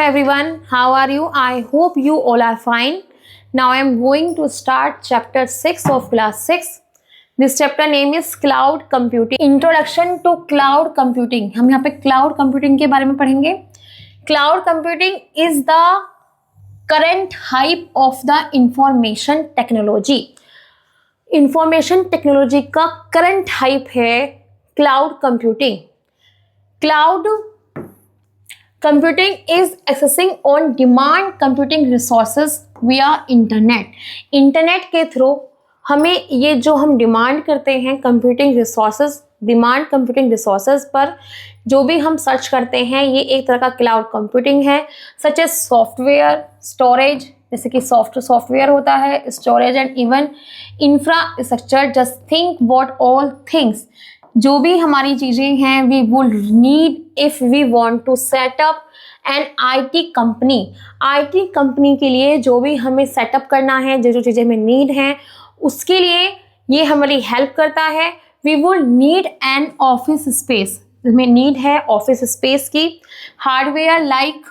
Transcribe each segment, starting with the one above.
everyone, how are you? I hope you all are fine. Now I am going to start chapter 6 of class 6. This chapter name is Cloud Computing. Introduction to Cloud Computing. हम यहाँ पे Cloud Computing के बारे में पढ़ेंगे. Cloud Computing is the current hype of the information technology. Information technology का current hype है Cloud Computing. Cloud Computing is accessing on demand computing resources via internet. Internet के थ्रू हमें ये जो हम डिमांड करते हैं computing resources, demand computing resources पर जो भी हम सर्च करते हैं, ये एक तरह का क्लाउड कंप्यूटिंग है. सच एज सॉफ्टवेयर, स्टोरेज, जैसे कि सॉफ्टवेयर होता है, storage and even infrastructure. Just think what all things, जो भी हमारी चीज़ें हैं, we would need if we want to set up an IT company. IT company के लिए जो भी हमें सेटअप करना है, जो जो चीज़ें हमें नीड हैं, उसके लिए ये हमारी हेल्प करता है. We would need an office space, हमें नीड है ऑफिस स्पेस की. Hardware like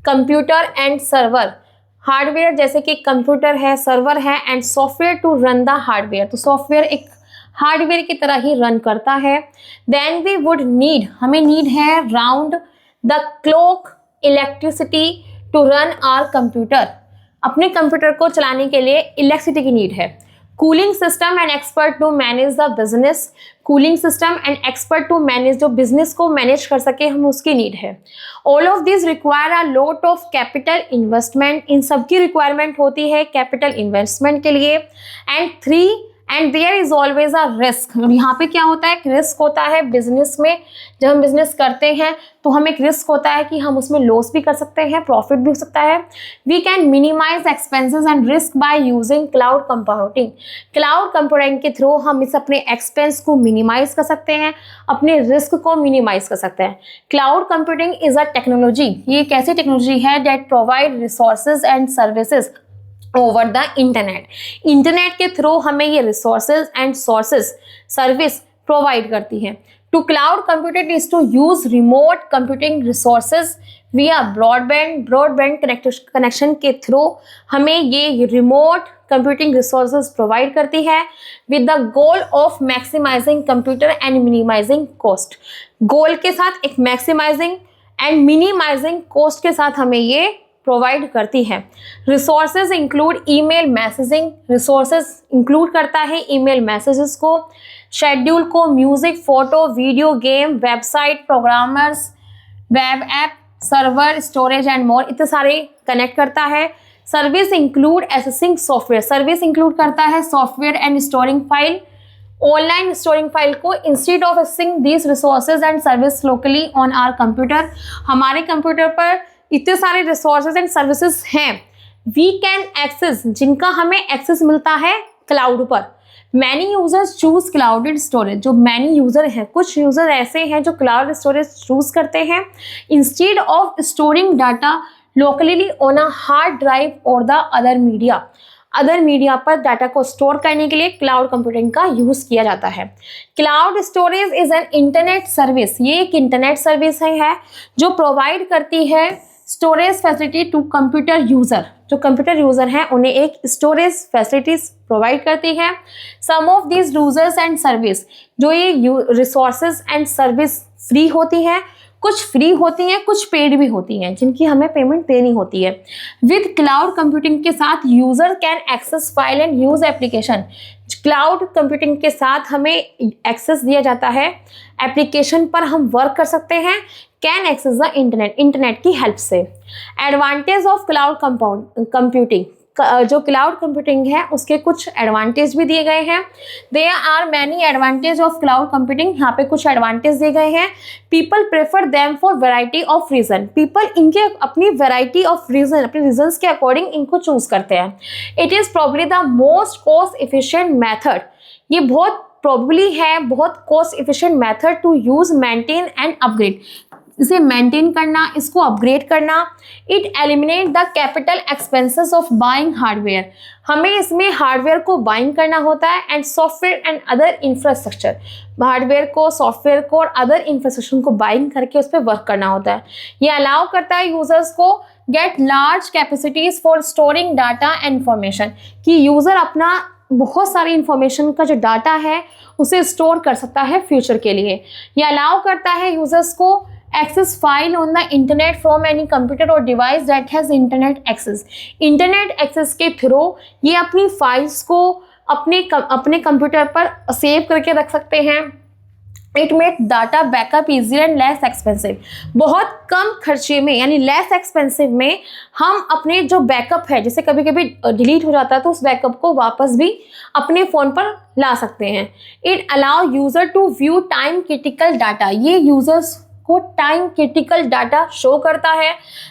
computer and server, hardware जैसे कि कंप्यूटर है, सर्वर है, and software to run the hardware. तो सॉफ्टवेयर एक हार्डवेयर की तरह ही रन करता है. देन वी वुड नीड, हमें नीड है round the clock electricity to run our computer. अपने कंप्यूटर को चलाने के लिए इलेक्ट्रिसिटी की नीड है. Cooling system and expert to manage the business, cooling system and expert to manage, जो बिजनेस को मैनेज कर सके, हम उसकी नीड है. All of this require a lot of capital investment, इन सबकी रिक्वायरमेंट होती है कैपिटल इन्वेस्टमेंट के लिए. And there is always a risk. यहाँ पे क्या होता है, एक रिस्क होता है बिजनेस में. जब हम बिजनेस करते हैं तो हम एक रिस्क होता है कि हम उसमें लॉस भी कर सकते हैं, प्रॉफिट भी हो सकता है. We can minimise expenses and risk by using cloud computing. Cloud computing के थ्रू हम इस अपने एक्सपेंस को मिनिमाइज कर सकते हैं, अपने रिस्क को मिनिमाइज कर सकते हैं. Cloud computing is a technology, ये एक ऐसी टेक्नोलॉजी है that provide resources and services over the internet. Internet के थ्रू हमें ये resources and sources service provide करती है. To cloud computing is to use remote computing resources via broadband connection के थ्रू हमें ये रिमोट कंप्यूटिंग रिसोर्सेज प्रोवाइड करती है with the goal of maximising computer and minimising cost. Goal के साथ एक मैक्सिमाइजिंग एंड मिनिमाइजिंग कॉस्ट के साथ हमें ये प्रोवाइड करती है. Resources include email messaging, resources include करता है ईमेल मैसेजेस को, शेड्यूल को, music, photo, video game, website, programmers, web app, server, storage and more, इतने सारे कनेक्ट करता है. Service include accessing software, service include करता है software and storing file, online storing file को. Instead of accessing these resources and service locally on our computer, हमारे computer पर इतने सारे रिसोर्सेज एंड सर्विसेज हैं, वी कैन एक्सेस, जिनका हमें एक्सेस मिलता है क्लाउड पर. Many users choose clouded storage, जो मैनी यूजर हैं, कुछ यूजर ऐसे हैं जो क्लाउड स्टोरेज चूज करते हैं instead of storing data locally on a hard drive और द अदर मीडिया पर डाटा को स्टोर करने के लिए क्लाउड कंप्यूटिंग का यूज किया जाता है. Cloud storage is an internet service, ये एक इंटरनेट सर्विस है जो प्रोवाइड करती है storage facility to computer user. जो कंप्यूटर यूजर हैं उन्हें एक स्टोरेज फैसिलिटीज प्रोवाइड करती है. Some of these users and service, जो ये रिसोर्सेज एंड सर्विस फ्री होती हैं, कुछ फ्री होती हैं, कुछ पेड भी होती हैं, जिनकी हमें पेमेंट देनी होती है. विद क्लाउड कंप्यूटिंग के साथ user can access file and use application. Cloud computing के साथ हमें एक्सेस दिया जाता है, एप्लीकेशन पर हम वर्क कर सकते हैं. कैन एक्सेस द इंटरनेट की हेल्प से. एडवांटेज ऑफ क्लाउड कंप्यूटिंग, जो क्लाउड कंप्यूटिंग है उसके कुछ एडवांटेज भी दिए गए हैं. There are many advantage of cloud computing, यहाँ पे कुछ एडवांटेज दिए गए हैं. People prefer them for variety of reason, people इनके अपनी वेराइटी ऑफ रीजन, अपने रीजन्स के अकॉर्डिंग इनको चूज करते हैं. It is probably the most cost efficient method, ये बहुत प्रोबेबली है बहुत cost efficient method to use, maintain and upgrade. इसे मेंटेन करना, इसको अपग्रेड करना. It eliminate the capital expenses of buying hardware, हमें इसमें हार्डवेयर को बाइंग करना होता है and software and other infrastructure, hardware को, सॉफ्टवेयर को और अदर इंफ्रास्ट्रक्चर को बाइंग करके उस पर वर्क करना होता है. ये अलाउ करता है यूजर्स को get large capacities for storing data and information, कि यूजर अपना बहुत सारी इंफॉर्मेशन का जो डाटा है उसे स्टोर कर सकता है फ्यूचर के लिए। ये अलाउ करता है यूजर्स को access file on the internet from any computer और device that has internet access. Internet access के थ्रू ये अपनी फाइल्स को अपने कंप्यूटर पर सेव करके रख सकते हैं। It make data backup easier and less expensive. बहुत कम खर्चे में यानी लेस एक्सपेंसिव में हम अपने जो बैकअप है, जैसे कभी कभी डिलीट हो जाता है तो उस बैकअप को वापस भी अपने फ़ोन पर ला सकते हैं। It allow user to view time critical data. ये यूज़र्स को टाइम क्रिटिकल डाटा शो करता है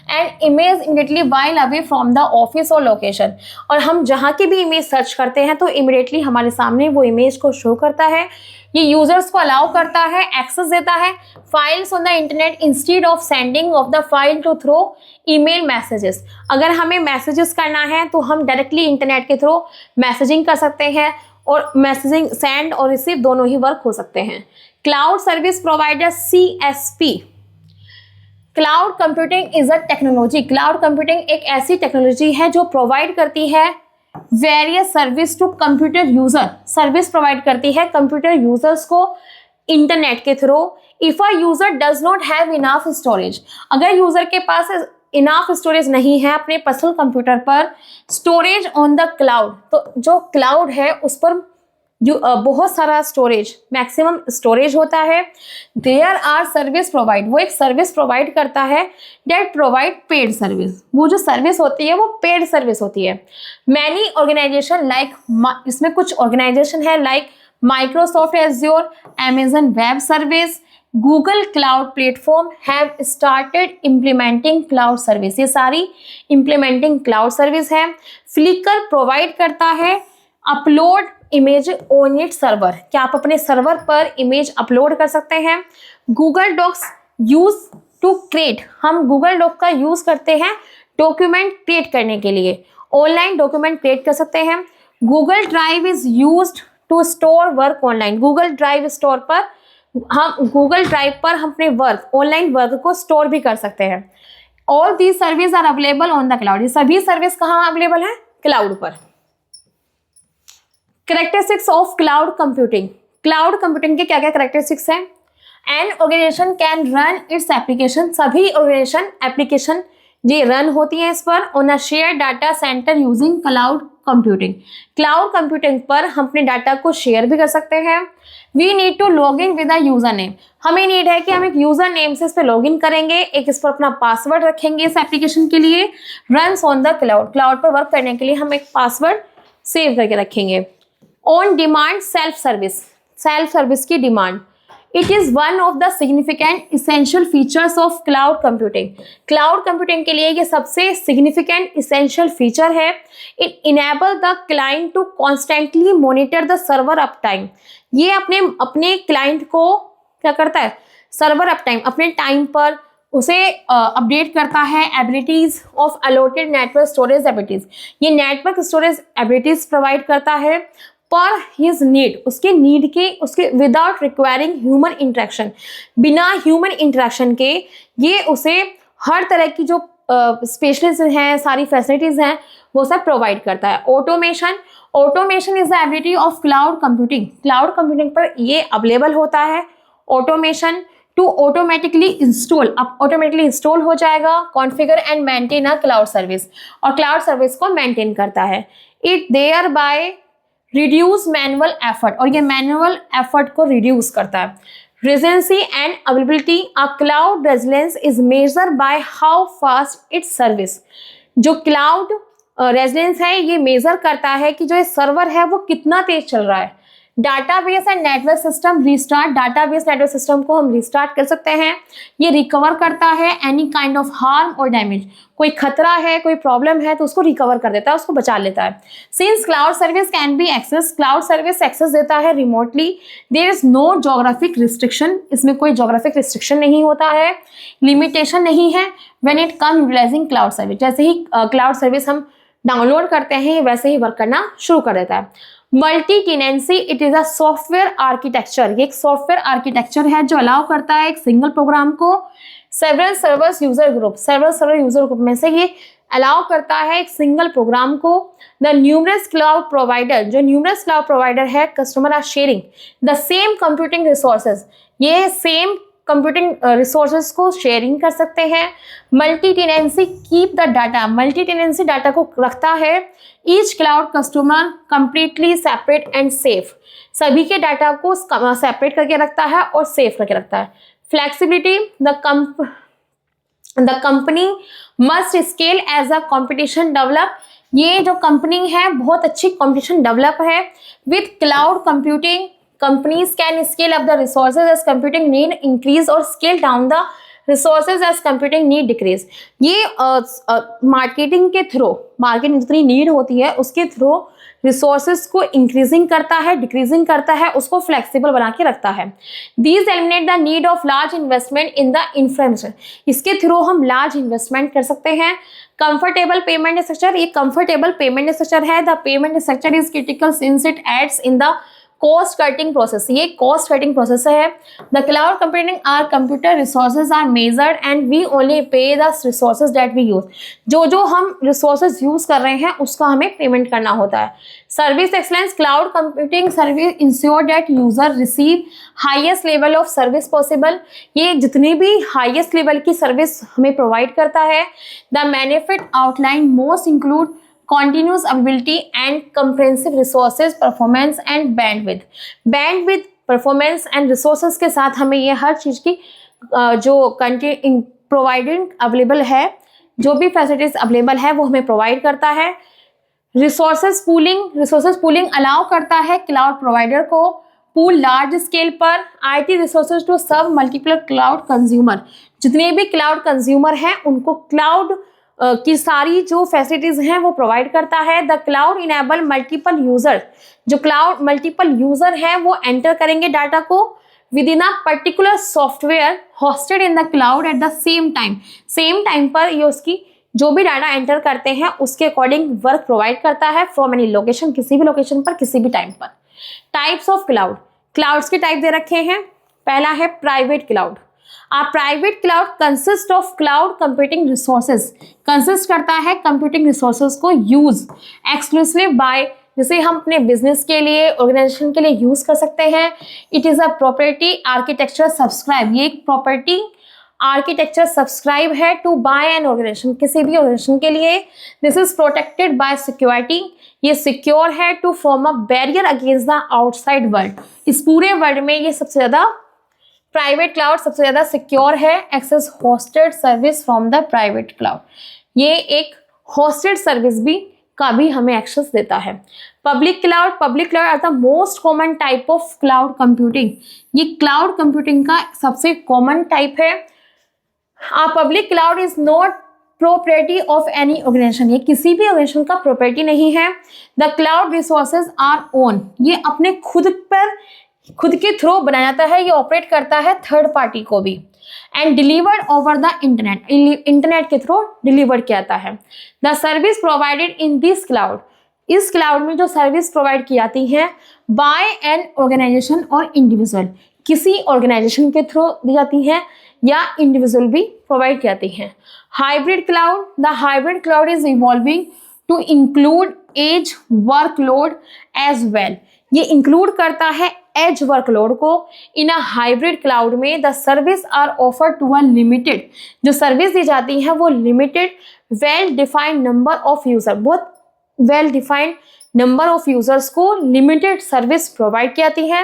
and image immediately while away from the office और लोकेशन। और हम जहाँ की भी इमेज सर्च करते हैं तो इमीडिएटली हमारे सामने वो इमेज को शो करता है। ये यूजर्स को अलाउ करता है, एक्सेस देता है files on the internet instead of sending of the file to through email messages. अगर हमें मैसेजेस करना है तो हम डायरेक्टली इंटरनेट के थ्रू मैसेजिंग कर सकते हैं और मैसेजिंग सेंड और रिसीव दोनों ही वर्क हो सकते हैं। Cloud service provider CSP। Cloud computing is a technology. Cloud computing एक ऐसी टेक्नोलॉजी है जो प्रोवाइड करती है various service to computer user. Service provide करती है कंप्यूटर यूजर्स को इंटरनेट के through. If a user does not have enough storage, अगर यूजर के पास इनफ स्टोरेज नहीं है अपने पर्सनल कंप्यूटर पर, स्टोरेज ऑन द क्लाउड, तो जो क्लाउड है उस पर जो बहुत सारा स्टोरेज, मैक्सिमम स्टोरेज होता है। देयर आर सर्विस प्रोवाइड, वो एक सर्विस प्रोवाइड करता है डेट प्रोवाइड पेड सर्विस। वो जो सर्विस होती है वो पेड सर्विस होती है। मैनी ऑर्गेनाइजेशन लाइक, इसमें कुछ ऑर्गेनाइजेशन है like Microsoft azure, Amazon web service, Google cloud platform have started implementing cloud service. ये सारी इम्प्लीमेंटिंग क्लाउड सर्विस है। फ्लिकर प्रोवाइड करता है upload image on it server, क्या आप अपने सर्वर पर इमेज अपलोड कर सकते हैं। Google Docs use to create, हम गूगल डॉक का यूज करते हैं डॉक्यूमेंट क्रिएट करने के लिए, ऑनलाइन डॉक्यूमेंट क्रिएट कर सकते हैं। Google Drive is used to store work online. Google Drive store पर गूगल ड्राइव पर हम अपने वर्क, ऑनलाइन वर्क को स्टोर भी कर सकते हैं। All these service are available on the cloud. ये सभी सर्विस कहाँ अवेलेबल है? क्लाउड पर। Characteristics of cloud computing. Cloud computing के क्या क्या कैरेक्टरिस्टिक्स हैं? An organisation can run its application, सभी ऑर्गेनाइजेशन एप्लीकेशन ये रन होती हैं इस पर on a share data centre using cloud computing. Cloud computing पर हम अपने डाटा को शेयर भी कर सकते हैं। We need to log in with a user name, हमें नीड है कि हम एक यूजर नेम से इस पर लॉग इन करेंगे, एक इस पर अपना पासवर्ड रखेंगे इस एप्लीकेशन के लिए। Runs on the cloud, cloud पर वर्क करने के लिए हम एक पासवर्ड सेव करके रखेंगे। On demand self service, self service की demand. It is one of the significant essential features of cloud computing. Cloud computing के लिए ये सबसे सिग्निफिकेंट इसेंशियल फीचर है। It enable the client to constantly monitor the server up time. ये अपने client को क्या करता है? सर्वर अप टाइम, अपने टाइम पर उसे अपडेट करता है। Abilities of allotted network storage abilities, ये नेटवर्क स्टोरेज एबिलिटीज प्रोवाइड करता है पर हिज नीड, उसके नीड के, उसके विदाउट रिक्वायरिंग ह्यूमन इंटरेक्शन, बिना ह्यूमन इंटरेक्शन के ये उसे हर तरह की जो स्पेशलिस्ट हैं, सारी फैसिलिटीज हैं वो सब प्रोवाइड करता है। Automation, automation is the ability of cloud computing. Cloud computing पर ये अवेलेबल होता है ऑटोमेशन टू ऑटोमेटिकली इंस्टॉल, अब ऑटोमेटिकली इंस्टॉल हो जाएगा, configure and maintain a cloud service, और क्लाउड सर्विस को मेंटेन करता है। It thereby reduce manual effort, और ये मैनुअल एफर्ट को रिड्यूस करता है। Resiliency and availability, a cloud resilience is measured by how fast its service. जो क्लाउड रेजिलेंस है ये मेजर करता है कि जो ये सर्वर है वो कितना तेज चल रहा है। Database and network system restart, database network system को हम रिस्टार्ट कर सकते हैं। ये रिकवर करता है एनी काइंड ऑफ हार्म और डैमेज, कोई खतरा है, कोई प्रॉब्लम है तो उसको रिकवर कर देता है, उसको बचा लेता है। Since cloud service can be access, cloud service access देता है remotely. There is no geographic restriction, इसमें कोई जोग्राफिक रिस्ट्रिक्शन नहीं होता है, लिमिटेशन नहीं है। When it come utilising cloud service, जैसे ही क्लाउड सर्विस हम डाउनलोड करते हैं वैसे ही वर्क करना शुरू कर देता है। Multi tenancy, it is a software architecture, ये एक सॉफ्टवेयर आर्किटेक्चर है जो अलाउ करता है एक सिंगल प्रोग्राम को several servers user group, several server user group में से ये अलाउ करता है एक सिंगल प्रोग्राम को। द न्यूमरस क्लाउड प्रोवाइडर, जो न्यूमरस क्लाउड प्रोवाइडर है, customer are sharing the same computing resources, ये सेम कंप्यूटिंग रिसोर्सेज को शेयरिंग कर सकते हैं। Multi tenancy keep the data, multi tenancy data को रखता है। Each cloud customer completely separate and safe, सभी के डाटा को सेपरेट करके रखता है और सेफ करके रखता है। Flexibility, the company must scale as a competition develop, ये जो कंपनी है बहुत अच्छी कंपटीशन डेवलप है। With cloud computing companies can scale up the resources as computing need increase or scale down the resources as computing need decrease। ये marketing के through, market जितनी need होती है उसके थ्रू रिसोर्सेज को इंक्रीजिंग करता है, डिक्रीजिंग करता है, उसको फ्लेक्सिबल बना के रखता है। These eliminate the need of large investment in the infrastructure, इसके थ्रू हम लार्ज इन्वेस्टमेंट कर सकते हैं। कंफर्टेबल पेमेंट स्ट्रक्चर, ये कंफर्टेबल पेमेंट स्ट्रक्चर है। The payment structure is critical since it aids in the cost cutting process, ये cost cutting process है। The cloud computing are computer resources are measured and we only pay the resources that we use, जो हम resources use कर रहे हैं उसका हमें payment करना होता है। Service excellence, cloud computing service ensure that user receive highest level of service possible, ये जितनी भी हाईएस्ट लेवल की सर्विस हमें प्रोवाइड करता है। The benefit outline most include continuous availability and comprehensive resources, performance and bandwidth, bandwidth, performance and resources के साथ हमें ये हर चीज़ की जो प्रोवाइडिंग अवेलेबल है, जो भी फैसिलिटीज अवेलेबल है वो हमें प्रोवाइड करता है। रिसोर्सेज पूलिंग अलाउ करता है क्लाउड प्रोवाइडर को पूल लार्ज स्केल पर IT resources to serve multiple cloud consumer, जितने भी क्लाउड कंज्यूमर हैं उनको क्लाउड की सारी जो फैसिलिटीज हैं वो प्रोवाइड करता है। The cloud enable multiple user, जो क्लाउड मल्टीपल यूजर हैं वो एंटर करेंगे डाटा को with in a particular software hosted in the cloud at the same time पर ये उसकी जो भी डाटा एंटर करते हैं उसके अकॉर्डिंग वर्क प्रोवाइड करता है फ्रॉम एनी लोकेशन, किसी भी लोकेशन पर किसी भी टाइम पर। टाइप्स ऑफ क्लाउड, क्लाउड्स के टाइप दे रखे हैं। पहला है private cloud. A private cloud consists of cloud computing resources, consist करता है computing resources को use exclusively by, जिसे हम अपने बिजनेस के लिए, ऑर्गेनाइजेशन के लिए यूज कर सकते हैं। It is a property architecture subscribe, ये एक प्रॉपर्टी आर्किटेक्चर सब्सक्राइब है टू बाय एन ऑर्गेनाइजेशन, किसी भी ऑर्गेनाइजेशन के लिए। This is protected by security, ये सिक्योर है to form a barrier against the outside world, इस पूरे वर्ल्ड में ये सबसे ज्यादा प्राइवेट क्लाउड सबसे ज्यादा सिक्योर है। Access hosted service from the private cloud, ये एक होस्टेड सर्विस का भी हमें एक्सेस देता है। Public cloud are the most common type of cloud computing, ये क्लाउड कंप्यूटिंग का सबसे कॉमन टाइप है। Public cloud is not property of any organisation, ये किसी भी ऑर्गेनाइजेशन का प्रॉपर्टी नहीं है। The cloud resources are owned, ये अपने खुद के थ्रू बनाया जाता है, ये ऑपरेट करता है थर्ड पार्टी को भी। And delivered over the internet के थ्रू डिलीवर किया जाता है। The service provided in this cloud, इस क्लाउड में जो सर्विस प्रोवाइड की जाती है by an organisation or individual, किसी ऑर्गेनाइजेशन के थ्रू दी जाती है या इंडिविजुअल भी प्रोवाइड की जाती है। Hybrid cloud, the hybrid cloud is evolving to include edge workload as well, ये इंक्लूड करता है एज वर्कलोड को। इन अ हाइब्रिड क्लाउड में the service are offer to a limited, जो सर्विस दी जाती है वो limited well defined number of user, बहुत well defined number of users को लिमिटेड सर्विस प्रोवाइड की जाती है।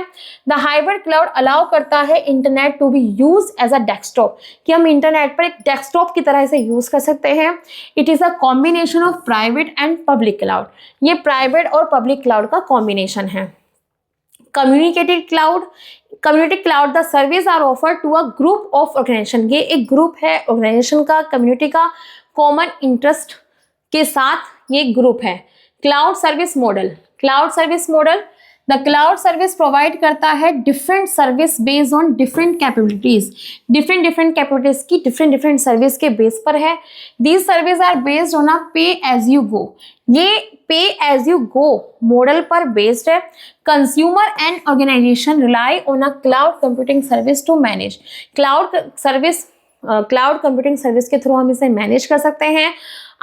द हाइब्रिड क्लाउड अलाउ करता है internet to be use as a desktop, कि हम इंटरनेट पर एक डेस्कटॉप की तरह से यूज कर सकते हैं। It is a combination of private and public cloud, ये प्राइवेट और पब्लिक क्लाउड का कॉम्बिनेशन है। Communicated cloud the service are offer to a group of organisation, ये एक ग्रुप है ऑर्गेनाइजेशन का, कम्युनिटी का, कॉमन इंटरेस्ट के साथ ये ग्रुप है। Cloud service model, the cloud service provide करता है different service based on different capabilities, different capabilities की डिफरेंट सर्विस के बेस पर है। These service are based on a pay as you go, ये pay as you go model पर based है। Consumer and organisation rely on a cloud computing service to manage, cloud service cloud computing service के through हम इसे manage कर सकते हैं।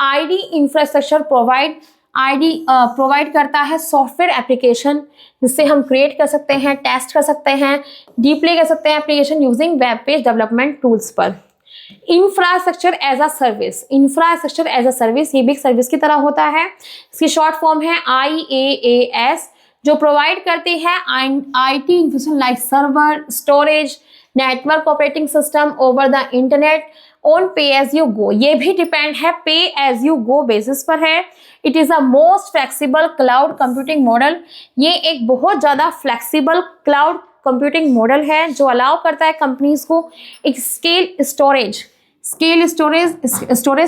ID infrastructure provide करता है सॉफ्टवेयर एप्लीकेशन जिससे हम क्रिएट कर सकते हैं, टेस्ट कर सकते हैं, डिप्लॉय कर सकते हैं application using web page development tools पर। Infrastructure as a service, infrastructure as a service ये भी एक सर्विस की तरह होता है। इसकी शॉर्ट फॉर्म है IaaS, जो प्रोवाइड करती है IT infrastructure like server, storage, network operating system over the internet on pay as you go. ये भी डिपेंड है पे एज यू गो बेसिस पर है। It is a most flexible cloud computing model. ये एक बहुत ज़्यादा फ्लेक्सिबल क्लाउड कंप्यूटिंग मॉडल है जो अलाउ करता है कंपनीज को एक स्टोरेज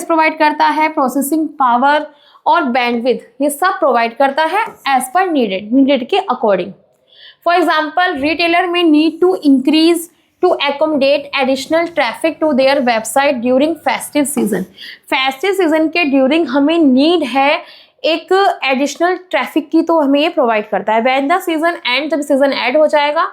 प्रोवाइड करता है, प्रोसेसिंग पावर और बैंडविड्थ ये सब प्रोवाइड करता है एज पर नीडेड के according. For example, retailer may need to increase to accommodate additional traffic to their website during festive season। Festive season के ड्यूरिंग हमें नीड है एक एडिशनल ट्रैफिक की, तो हमें ये प्रोवाइड करता है। व्हेन द सीजन एंड, जब सीजन एंड हो जाएगा,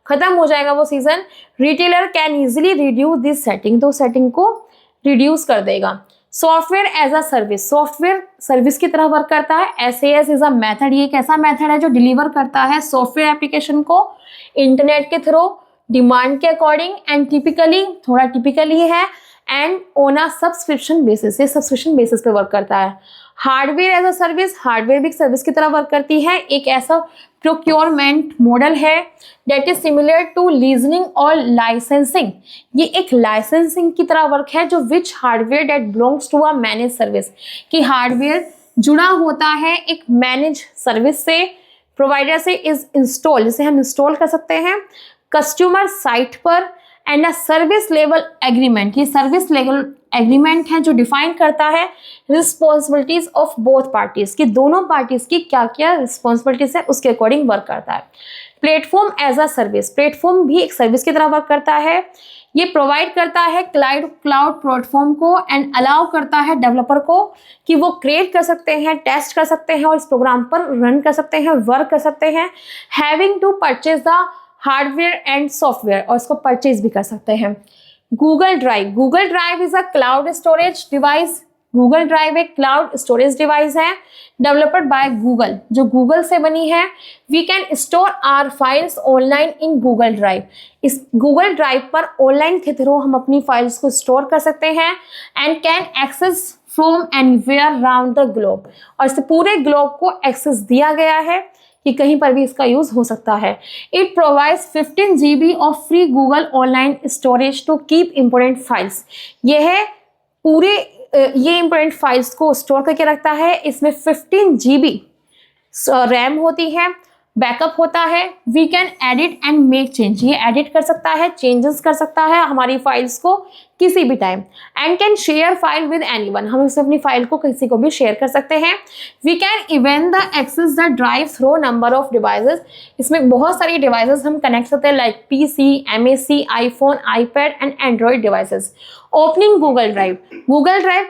खत्म हो जाएगा वो season, retailer can easily reduce this setting, तो सेटिंग को रिड्यूस कर देगा। Software as a service, software service की तरह वर्क करता है। SAS इज अ मेथड, ये एक ऐसा मेथड है जो डिलीवर करता है सॉफ्टवेयर एप्लीकेशन को इंटरनेट के थ्रू डिमांड के अकॉर्डिंग एंड टिपिकली है and on a subscription basis, ये सब्सक्रिप्शन बेसिस पे वर्क करता है। Hardware as a service, hardware भी सर्विस की तरह वर्क करती है। एक ऐसा प्रोक्योरमेंट मॉडल है that is similar to leasing or licensing. ये एक लाइसेंसिंग की तरह वर्क है जो which hardware that belongs to a manage service, कि हार्डवेयर जुड़ा होता है एक मैनेज सर्विस से, प्रोवाइडर से इज इंस्टॉल, जिसे हम इंस्टॉल कर सकते हैं कस्टमर साइट पर। And a service level agreement, ये सर्विस लेवल एग्रीमेंट है जो डिफाइन करता है रिस्पॉन्सिबिलिटीज ऑफ बोथ पार्टीज, कि दोनों पार्टीज की क्या क्या रिस्पॉन्सिबिलिटीज है उसके अकॉर्डिंग वर्क करता है। Platform as a service, platform भी एक सर्विस की तरह वर्क करता है। ये प्रोवाइड करता है क्लाउड प्लेटफॉर्म को एंड अलाउ करता है डेवलपर को कि वो क्रिएट कर सकते हैं, टेस्ट कर सकते हैं और इस प्रोग्राम पर रन कर सकते हैं, वर्क कर सकते हैं। Having to purchase the hardware and software, और इसको परचेज भी कर सकते हैं। Google Drive is a cloud storage device. Google Drive एक क्लाउड स्टोरेज डिवाइस है डेवलप्ड बाय गूगल, जो गूगल से बनी है। We can store our files online in Google Drive. इस गूगल ड्राइव पर ऑनलाइन के थ्रू हम अपनी फाइल्स को स्टोर कर सकते हैं and can access from anywhere around the globe, और इस पूरे ग्लोब को एक्सेस दिया गया है कि कहीं पर भी इसका यूज हो सकता है। It provides 15 GB of free Google online storage to keep important files. ये इंपोर्टेंट फाइल्स को स्टोर करके रखता है। इसमें 15 GB रैम होती है, बैकअप होता है। We can edit and make change, ये एडिट कर सकता है, चेंजेस कर सकता है हमारी फाइल्स को किसी भी time. And can share file with anyone, हम इससे अपनी फाइल को किसी को भी शेयर कर सकते हैं। We can even the access the drive through number of devices, इसमें बहुत सारी डिवाइसेस हम कनेक्ट करते हैं like PC, MAC, iPhone, iPad and Android devices. Opening Google Drive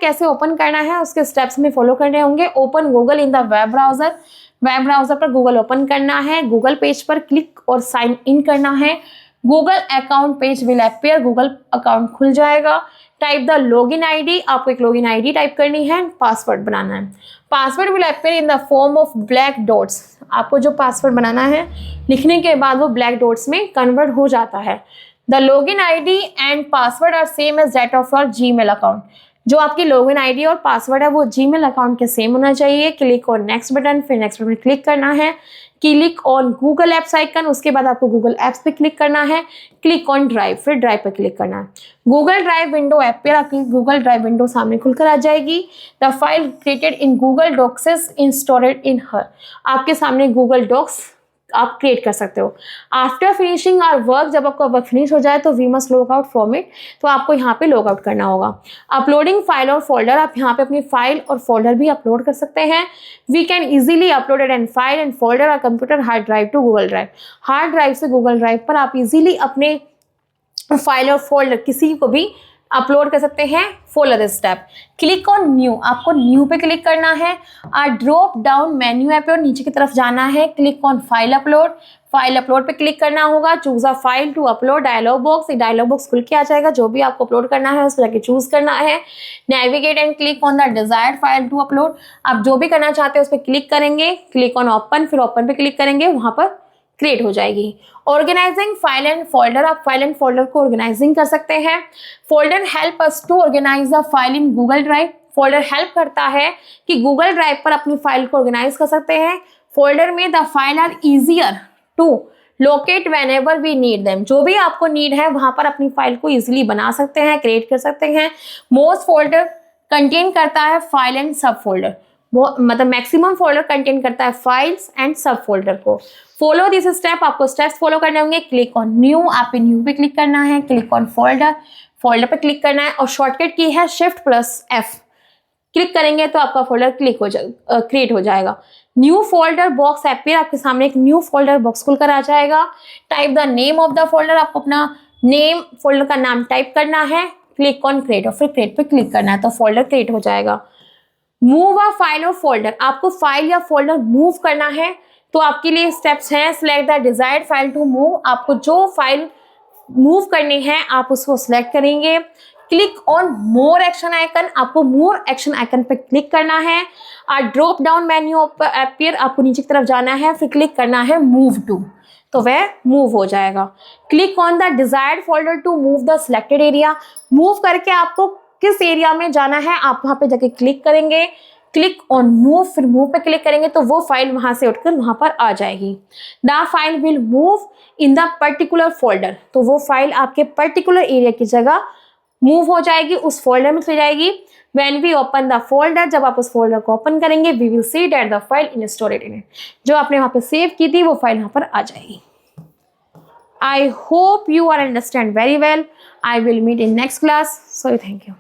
कैसे ओपन करना है उसके स्टेप्स में फॉलो करने होंगे। Open Google in the web browser पर गूगल ओपन करना है। गूगल पेज पर क्लिक और साइन इन करना है। Google account page will appear, Google account खुल जाएगा। टाइप द लॉगिन आईडी, आपको एक लॉगिन आईडी टाइप करनी है, पासवर्ड बनाना है। Password will appear in the form of black dots, आपको जो पासवर्ड बनाना है लिखने के बाद वो ब्लैक डॉट्स में कन्वर्ट हो जाता है। The login ID and password are same as that of your Gmail account, जो आपकी लॉगिन आईडी और पासवर्ड है वो जीमेल अकाउंट के सेम होना चाहिए। क्लिक ऑन नेक्स्ट बटन, फिर नेक्स्ट बटन क्लिक करना है। Click on Google apps icon, उसके बाद आपको गूगल एप्स पे क्लिक करना है। क्लिक ऑन ड्राइव, फिर ड्राइव पर क्लिक करना है। गूगल ड्राइव विंडो ऐप पर आपकी गूगल ड्राइव विंडो सामने खुलकर आ जाएगी। The file created in Google Docs is stored in her, आपके सामने गूगल डॉक्स आप क्रिएट कर सकते हो। आफ्टर फिनिशिंग आवर वर्क, जब आपका वर्क फिनिश हो जाए तो we must log out from it, तो आपको यहाँ पे लॉग आउट करना होगा। अपलोडिंग फाइल और फोल्डर, आप यहाँ पे अपनी फाइल और फोल्डर भी अपलोड कर सकते हैं। We can easily upload and file and folder और computer hard drive to Google Drive. Hard drive से गूगल ड्राइव पर आप इजीली अपने फाइल और फोल्डर किसी को भी अपलोड कर सकते हैं। Follow this step, click on new, आपको न्यू पे क्लिक करना है। ड्रॉप डाउन मेन्यू ऐप और नीचे की तरफ जाना है, click on file upload, file upload पे क्लिक करना होगा। Choose a file to upload, dialog box, ये डायलॉग बॉक्स खुल के आ जाएगा। जो भी आपको अपलोड करना है उस पर जाके चूज करना है। Navigate and click on the desired file to upload, आप जो भी करना चाहते हैं उस पर क्लिक करेंगे। क्लिक ऑन ओपन, फिर ओपन पे क्लिक करेंगे, वहां पर क्रिएट हो जाएगी। ऑर्गेनाइजिंग फाइल एंड फोल्डर, आप फाइल एंड फोल्डर को ऑर्गेनाइजिंग कर सकते हैं। Folder help us to organise the file in Google Drive, folder help करता है कि गूगल ड्राइव पर अपनी फाइल को ऑर्गेनाइज कर सकते हैं। फोल्डर में the file are easier to locate whenever we need them, जो भी आपको नीड है वहां पर अपनी फाइल को इजीली बना सकते हैं, क्रिएट कर सकते हैं। मोस्ट फोल्डर कंटेन करता है फाइल एंड सब फोल्डर, मतलब मैक्सिमम फोल्डर कंटेन करता है फाइल्स एंड सब फोल्डर को। फॉलो दिस स्टेप, आपको स्टेप्स फॉलो करने होंगे। क्लिक ऑन न्यू, आप न्यू पे क्लिक करना है। क्लिक ऑन फोल्डर, फोल्डर पे क्लिक करना है और शॉर्टकट की है Shift+F, क्लिक करेंगे तो आपका फोल्डर क्रिएट हो जाएगा। न्यू फोल्डर बॉक्स अपीयर, आपके सामने एक न्यू फोल्डर बॉक्स खुलकर आ जाएगा। Type the name of the folder, आपको अपना नेम फोल्डर का नाम टाइप करना है। क्लिक ऑन क्रिएट और फिर क्रिएट पे क्लिक करना है तो फोल्डर क्रिएट हो जाएगा। Move a file or folder, आपको फाइल या फोल्डर मूव करना है तो आपके लिए स्टेप्स हैं। Select the desired file to move, आपको जो फाइल मूव करनी है आप उसको सिलेक्ट करेंगे। Click on more action icon, आपको मोर एक्शन आइकन पे क्लिक करना है। ड्रॉप डाउन मेन्यू अपीयर, आपको नीचे की तरफ जाना है, फिर क्लिक करना है मूव टू, तो वह मूव हो जाएगा। Click on the desired folder to move the selected area, move करके आपको किस एरिया में जाना है आप वहां पे जाके क्लिक करेंगे। क्लिक ऑन मूव, फिर मूव पे क्लिक करेंगे तो वो फाइल वहां से उठकर वहां पर आ जाएगी। The file will move in the particular folder, तो वो फाइल आपके पर्टिकुलर एरिया की जगह मूव हो जाएगी, उस फोल्डर में चली जाएगी। When we open the folder, जब आप उस फोल्डर को ओपन करेंगे we will see that the file is stored in it, जो आपने वहां पे सेव की थी वो फाइल वहां पर आ जाएगी। I hope you are understand very well. I will meet in next class. So thank you.